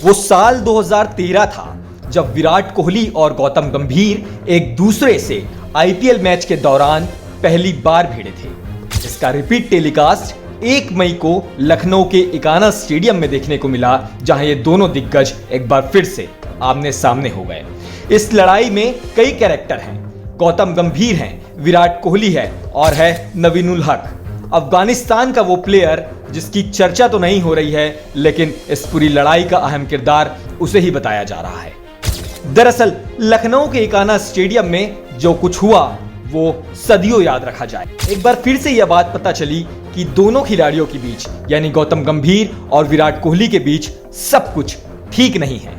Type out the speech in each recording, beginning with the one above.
वो साल 2013 था जब विराट कोहली और गौतम गंभीर एक दूसरे से आईपीएल मैच के दौरान पहली बार भिड़े थे। इसका रिपीट टेलीकास्ट 1 मई को लखनऊ के इकाना स्टेडियम में देखने को मिला, जहां ये दोनों दिग्गज एक बार फिर से आमने सामने हो गए। इस लड़ाई में कई कैरेक्टर हैं। गौतम गंभीर हैं, विराट कोहली है और है नवीन उल हक, अफगानिस्तान का वो प्लेयर जिसकी चर्चा तो नहीं हो रही है, लेकिन इस पूरी लड़ाई का अहम किरदार उसे ही बताया जा रहा है। दरअसल लखनऊ के इकाना स्टेडियम में जो कुछ हुआ वो सदियों याद रखा जाए। एक बार फिर से यह बात पता चली कि दोनों खिलाड़ियों के बीच यानी गौतम गंभीर और विराट कोहली के बीच सब कुछ ठीक नहीं है।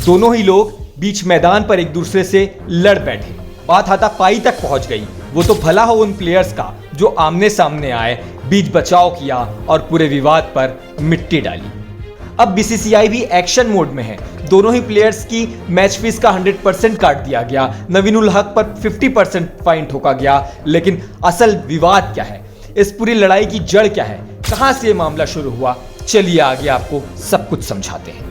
दोनों ही लोग बीच मैदान पर एक दूसरे से लड़ बैठे, बात हाथापाई तक पहुंच गई। वो तो भला हो उन प्लेयर्स का जो आमने सामने आए, बीच बचाव किया और पूरे विवाद पर मिट्टी डाली। अब बीसीसीआई भी एक्शन मोड में है। दोनों ही प्लेयर्स की मैच फीस का 100% काट दिया गया। नवीन उल हक पर 50% फाइन ठोका गया। लेकिन असल विवाद क्या है, इस पूरी लड़ाई की जड़ क्या है, कहां से यह मामला शुरू हुआ, चलिए आगे आपको सब कुछ समझाते हैं।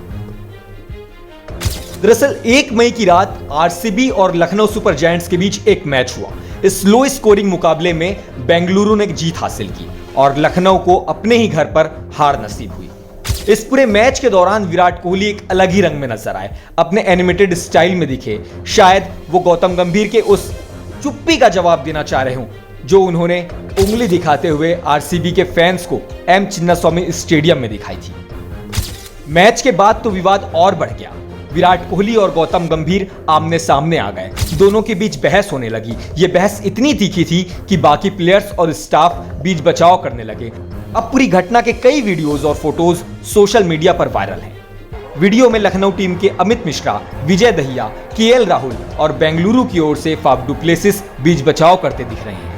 दरअसल 1 मई की रात आरसीबी और लखनऊ सुपर जायंट्स के बीच एक मैच हुआ। इस लो स्कोरिंग मुकाबले में बेंगलुरु ने जीत हासिल की और लखनऊ को अपने ही घर पर हार नसीब हुई। इस पूरे मैच के दौरान विराट कोहली एक अलग ही रंग में नजर आए, अपने एनिमेटेड स्टाइल में दिखे। शायद वो गौतम गंभीर के उस चुप्पी का जवाब देना चाह रहे हों जो उन्होंने उंगली दिखाते हुए आरसीबी के फैंस को एम चिन्नास्वामी स्टेडियम में दिखाई थी। मैच के बाद तो विवाद और बढ़ गया। विराट कोहली और गौतम गंभीर आमने सामने आ गए। दोनों के बीच बहस होने लगी। ये बहस इतनी तीखी थी कि बाकी प्लेयर्स और स्टाफ बीच बचाव करने लगे। अब पूरी घटना के कई वीडियोस और फोटोज सोशल मीडिया पर वायरल हैं। वीडियो में लखनऊ टीम के अमित मिश्रा, विजय दहिया, केएल राहुल और बेंगलुरु की ओर से फाफ डु प्लेसिस बीच बचाव करते दिख रहे हैं।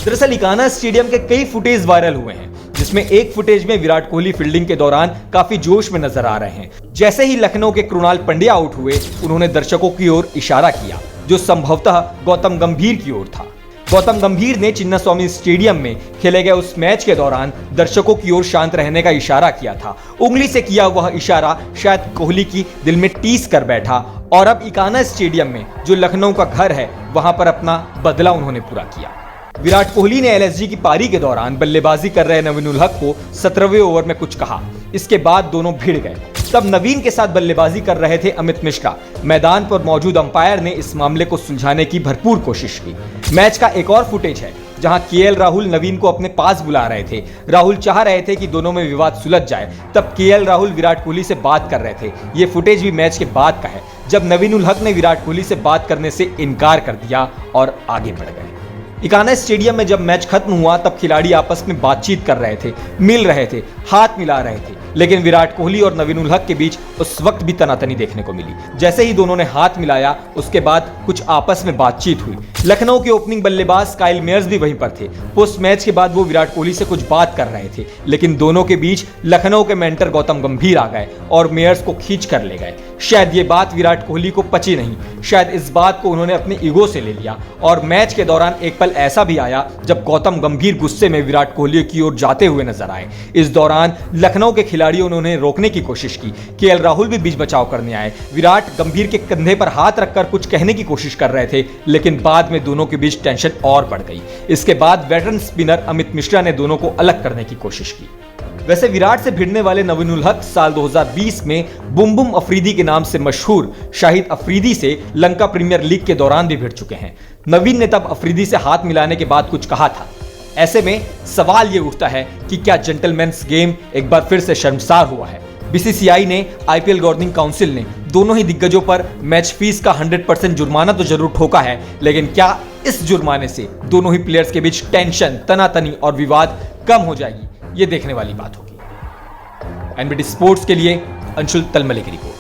दरअसल इकाना स्टेडियम के कई फुटेज वायरल हुए हैं, जिसमें एक फुटेज में विराट कोहली फील्डिंग के दौरान काफी जोश में नजर आ रहे हैं। जैसे ही लखनऊ के कृणाल पंड्या आउट हुए, उन्होंने दर्शकों की ओर इशारा किया जो संभवतः गौतम गंभीर की ओर था। गौतम गंभीर ने चिन्नास्वामी स्टेडियम में खेले गए उस मैच के दौरान दर्शकों की ओर शांत रहने का इशारा किया था। उंगली से किया वह इशारा शायद कोहली की दिल में टीस कर बैठा और अब इकाना स्टेडियम में जो लखनऊ का घर है, वहां पर अपना बदला उन्होंने पूरा किया। विराट कोहली ने एलएसजी की पारी के दौरान बल्लेबाजी कर रहे नवीन उल हक को 17वें ओवर में कुछ कहा। इसके बाद दोनों भिड़ गए। तब नवीन के साथ बल्लेबाजी कर रहे थे अमित मिश्रा। मैदान पर मौजूद अंपायर ने इस मामले को सुलझाने की भरपूर कोशिश की। मैच का एक और फुटेज है जहां केएल राहुल नवीन को अपने पास बुला रहे थे। राहुल चाह रहे थे कि दोनों में विवाद सुलझ जाए। तब केएल राहुल विराट कोहली से बात कर रहे थे। ये फुटेज भी मैच के बाद का है, जब नवीन उल हक ने विराट कोहली से बात करने से इनकार कर दिया और आगे बढ़ गए। इकाना स्टेडियम में जब मैच खत्म हुआ तब खिलाड़ी आपस में बातचीत कर रहे थे, मिल रहे थे, हाथ मिला रहे थे। लेकिन विराट कोहली और नवीन उल हक के बीच उस वक्त भी तनातनी देखने को मिली। जैसे ही दोनों ने हाथ मिलाया, उसके बाद कुछ आपस में बातचीत हुई। लखनऊ के ओपनिंग बल्लेबाज काइल मेयर्स भी वहीं पर थे। पोस्ट मैच के बाद वो विराट कोहली से कुछ बात कर रहे थे, लेकिन दोनों के बीच लखनऊ के मेंटर गौतम गंभीर आ गए और मेयर्स को खींच कर ले गए। शायद ये बात विराट कोहली को पची नहीं, शायद इस बात को उन्होंने अपने ईगो से ले लिया। और मैच के दौरान एक पल ऐसा भी आया जब गौतम गंभीर गुस्से में विराट कोहली की ओर जाते हुए नजर आए। इस दौरान लखनऊ के खिलाड़ियों ने उन्हें रोकने की कोशिश की। केएल राहुल भी बीच बचाव करने आए। विराट गंभीर के कंधे पर हाथ रखकर कुछ कहने की कोशिश कर रहे थे, लेकिन बाद में दोनों के बीच टेंशन और बढ़ गई। इसके बाद वेटरन स्पिनर अमित मिश्रा ने दोनों को अलग करने की कोशिश की। वैसे विराट से भिड़ने वाले नवीन उल हक साल 2020 में बुम बुम अफरीदी के नाम से मशहूर शाहिद अफरीदी से लंका प्रीमियर लीग के दौरान भी भिड़ चुके हैं। नवीन ने तब अफरीदी से हाथ मिलाने के बाद कुछ कहा था। ऐसे में सवाल ये उठता है कि क्या जेंटलमैन्स गेम एक बार फिर से शर्मसार हुआ है। बीसीसीआई ने, आईपीएल गवर्निंग काउंसिल ने दोनों ही दिग्गजों पर मैच फीस का 100% जुर्माना तो जरूर ठोका है, लेकिन क्या इस जुर्माने से दोनों ही प्लेयर्स के बीच टेंशन, तनातनी और विवाद कम हो जाएगी, ये देखने वाली बात होगी। एनबीटी स्पोर्ट्स के लिए अंशुल तलमले की रिपोर्ट।